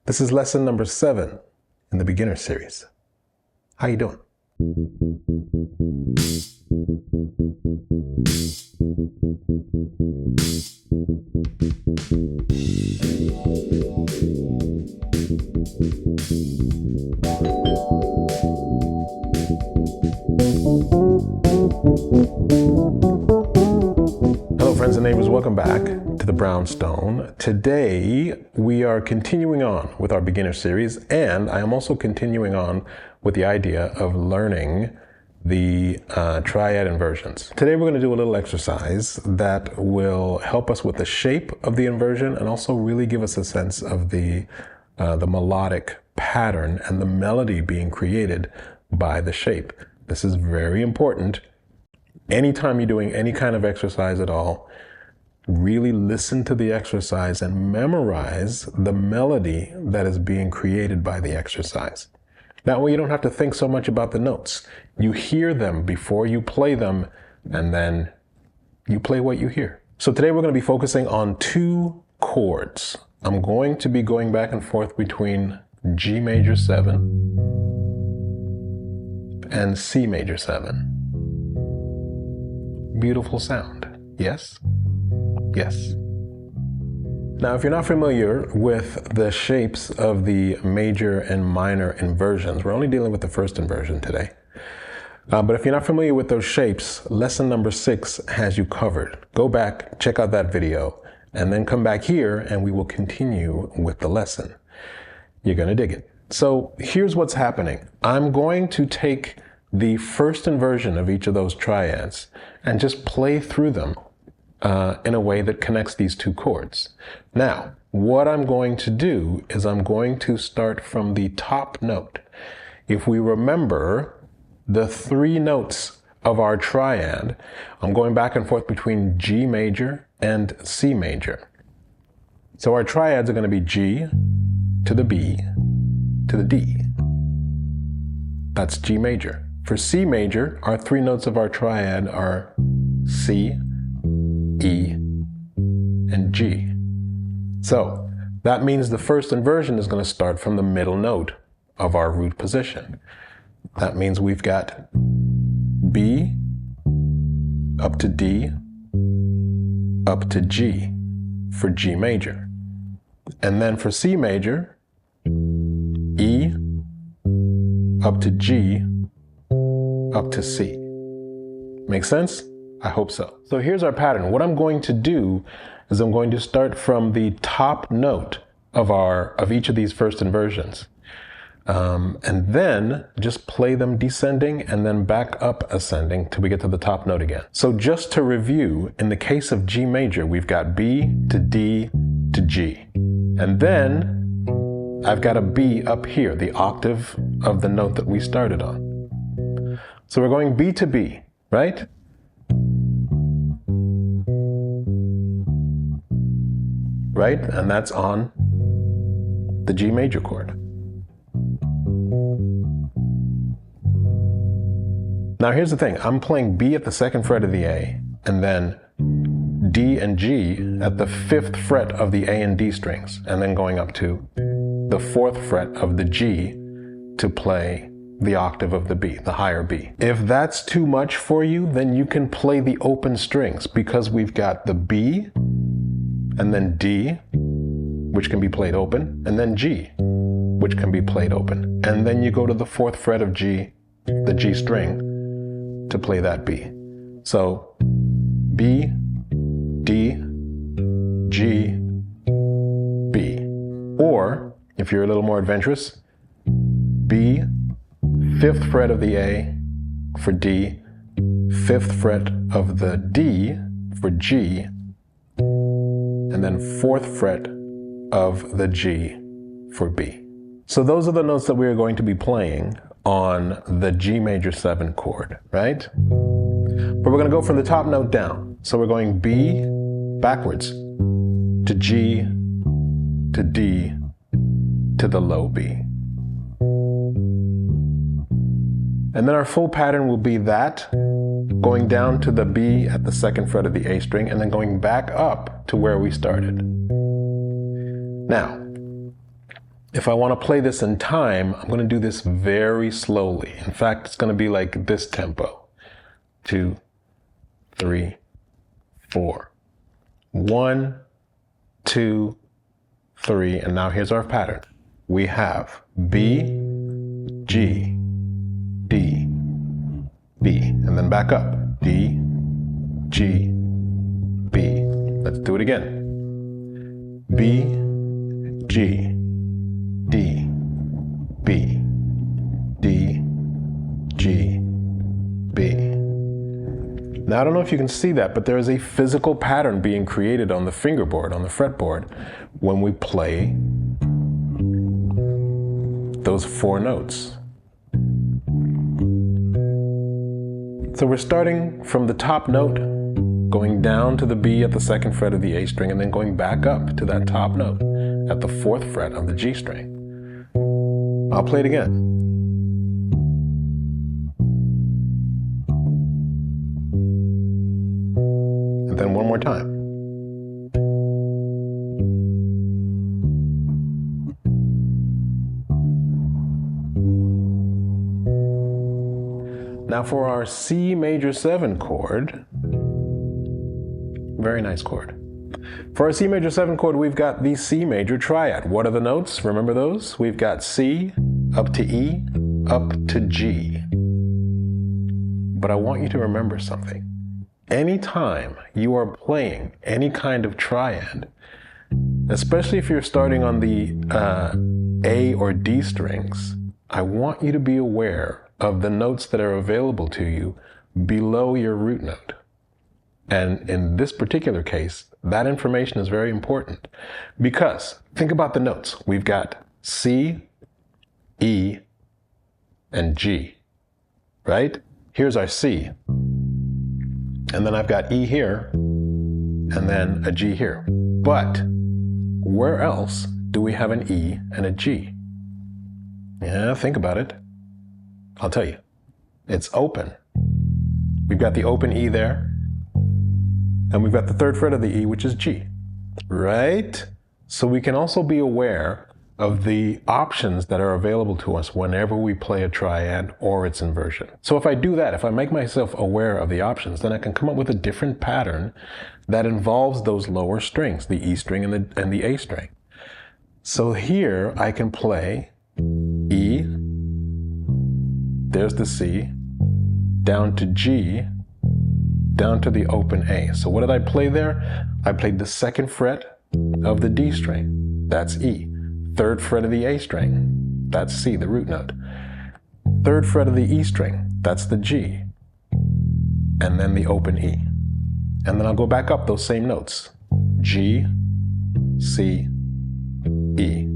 This is lesson number 7 in the beginner series. How you doing? Hello friends and neighbors, welcome back to the Brownstone. Today we are continuing on with our beginner series, and I am also continuing on with the idea of learning the triad inversions. Today we're going to do a little exercise that will help us with the shape of the inversion and also really give us a sense of the melodic pattern and the melody being created by the shape. This is very important. Anytime you're doing any kind of exercise at all, really listen to the exercise and memorize the melody that is being created by the exercise. That way you don't have to think so much about the notes. You hear them before you play them, and then you play what you hear. So today we're going to be focusing on 2 chords. I'm going to be going back and forth between G major 7 and C major 7. Beautiful sound. Yes? Yes. Now, if you're not familiar with the shapes of the major and minor inversions, we're only dealing with the first inversion today. But if you're not familiar with those shapes, lesson number 6 has you covered. Go back, check out that video, and then come back here and we will continue with the lesson. You're going to dig it. So here's what's happening. I'm going to take the first inversion of each of those triads and just play through them in a way that connects these 2 chords. Now, what I'm going to do is I'm going to start from the top note. If we remember the 3 notes of our triad, I'm going back and forth between G major and C major. So our triads are going to be G to the B to the D. That's G major. For C major, our 3 notes of our triad are C, E, and G. So that means the first inversion is going to start from the middle note of our root position. That means we've got B up to D up to G for G major. And then for C major, E up to G up to C. Make sense? I hope so. So here's our pattern. What I'm going to do is I'm going to start from the top note of each of these first inversions. And then just play them descending and then back up ascending till we get to the top note again. So just to review, in the case of G major, we've got B to D to G. And then I've got a B up here, the octave of the note that we started on. So we're going B to B, right? Right? And that's on the G major chord. Now here's the thing. I'm playing B at the 2nd fret of the A, and then D and G at the 5th fret of the A and D strings, and then going up to the 4th fret of the G to play the octave of the B, the higher B. If that's too much for you, then you can play the open strings, because we've got the B, and then D, which can be played open, and then G, which can be played open. And then you go to the 4th fret of G, the G string, to play that B. So B, D, G, B. Or, if you're a little more adventurous, B, 5th fret of the A for D, 5th fret of the D for G, and then 4th fret of the G for B. So those are the notes that we are going to be playing on the G major 7 chord, right? But we're going to go from the top note down. So we're going B backwards to G to D to the low B. And then our full pattern will be that, going down to the B at the 2nd fret of the A string, and then going back up to where we started. Now, If I want to play this in time, I'm going to do this very slowly. In fact, it's going to be like this tempo. 2, 3, 4. 1, 2, 3. And now here's our pattern. We have B, G, D, B. And then back up. D, G, B. Let's do it again. B, G, D, B, D, G, B. Now, I don't know if you can see that, but there is a physical pattern being created on the fingerboard, on the fretboard, when we play those 4 notes. So we're starting from the top note, going down to the B at the 2nd fret of the A string, and then going back up to that top note at the 4th fret of the G string. I'll play it again. And then one more time. Now for our C major 7 chord, very nice chord. For our C major 7 chord, we've got the C major triad. What are the notes? Remember those? We've got C, up to E, up to G. But I want you to remember something. Anytime you are playing any kind of triad, especially if you're starting on the A or D strings, I want you to be aware of the notes that are available to you below your root note. And in this particular case, that information is very important because think about the notes. We've got C, E, and G, right? Here's our C. And then I've got E here, and then a G here. But where else do we have an E and a G? Yeah, think about it. I'll tell you. It's open. We've got the open E there. And we've got the 3rd fret of the E, which is G, right? So we can also be aware of the options that are available to us whenever we play a triad or its inversion. So if I do that, if I make myself aware of the options, then I can come up with a different pattern that involves those lower strings, the E string and the A string. So here I can play E, there's the C, down to G, down to the open A. So what did I play there? I played the 2nd fret of the D string. That's E. 3rd fret of the A string. That's C, the root note. 3rd fret of the E string. That's the G. And then the open E. And then I'll go back up those same notes. G, C, E.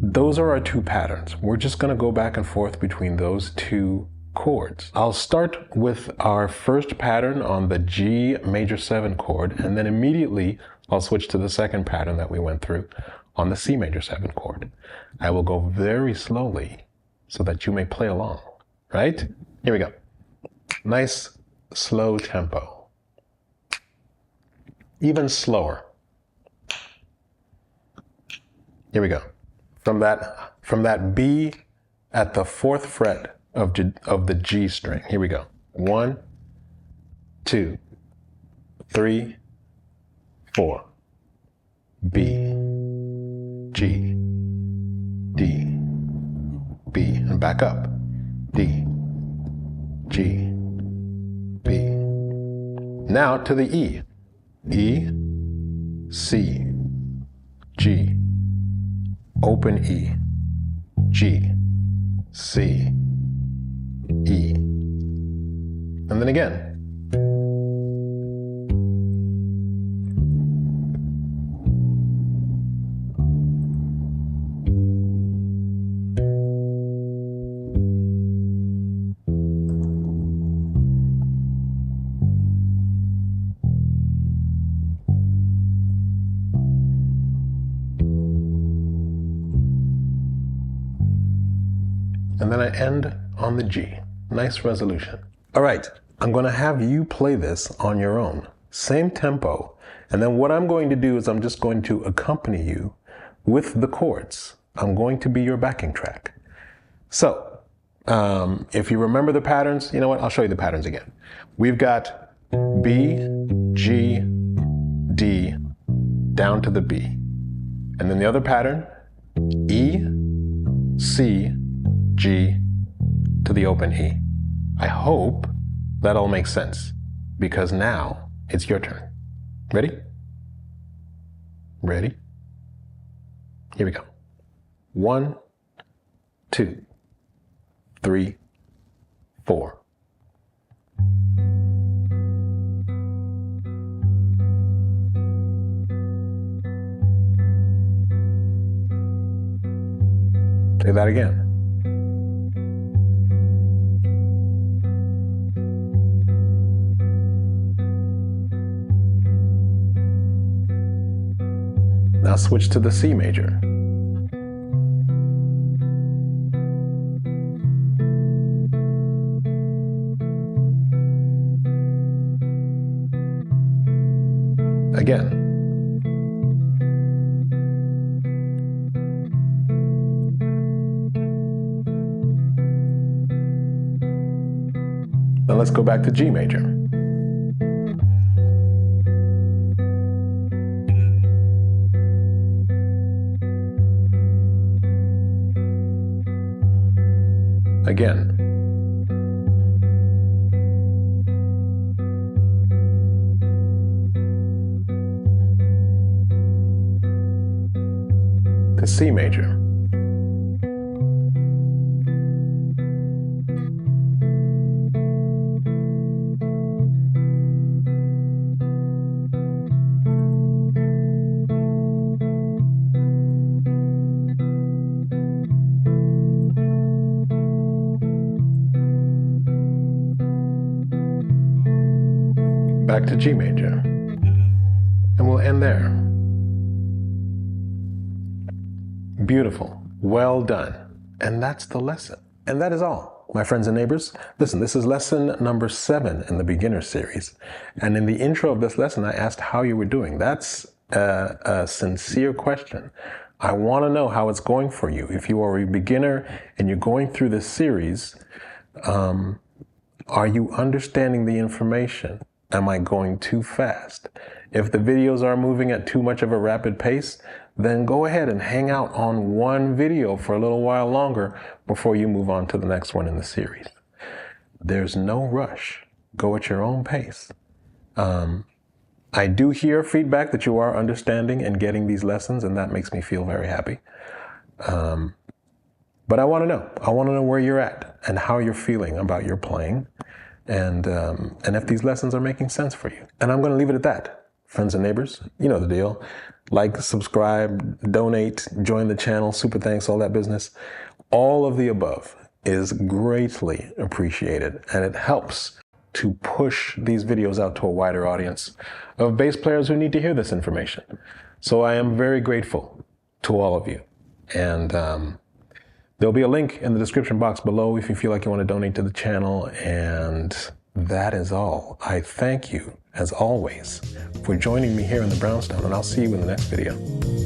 Those are our 2 patterns. We're just going to go back and forth between those 2 chords. I'll start with our first pattern on the G major 7 chord, and then immediately I'll switch to the 2nd pattern that we went through on the C major 7 chord. I will go very slowly so that you may play along, right? Here we go. Nice slow tempo. Even slower. Here we go. From that B at the 4th fret of the G string. Here we go. 1, 2, 3, 4. B, G, D, B, and back up. D, G, B. Now to the E. E, C, G, open E, G, C, E. And then again. And then I end on the G. Nice resolution. All right, I'm going to have you play this on your own. Same tempo. And then what I'm going to do is I'm just going to accompany you with the chords. I'm going to be your backing track. So, if you remember the patterns, you know what? I'll show you the patterns again. We've got B, G, D, down to the B. And then the other pattern, E, C, G, to the open E. I hope that all makes sense, because now it's your turn. Ready? Ready? Here we go. 1, 2, 3, 4. Say that again. Now switch to the C major. Again. Now let's go back to G major. Again. To C major. Back to G major, and we'll end there. Beautiful, well done. And that's the lesson. And that is all, my friends and neighbors. Listen, this is lesson number 7 in the beginner series. And in the intro of this lesson, I asked how you were doing. That's a sincere question. I want to know how it's going for you. If you are a beginner and you're going through this series, are you understanding the information? Am I going too fast? If the videos are moving at too much of a rapid pace, then go ahead and hang out on one video for a little while longer before you move on to the next one in the series. There's no rush. Go at your own pace. I do hear feedback that you are understanding and getting these lessons, and that makes me feel very happy. But I want to know. I want to know where you're at and how you're feeling about your playing. And if these lessons are making sense for you. And I'm going to leave it at that. Friends and neighbors, you know the deal. Like, subscribe, donate, join the channel, super thanks, all that business. All of the above is greatly appreciated, and it helps to push these videos out to a wider audience of bass players who need to hear this information. So I am very grateful to all of you. And there'll be a link in the description box below if you feel like you want to donate to the channel. And that is all. I thank you, as always, for joining me here in the brownstone, and I'll see you in the next video.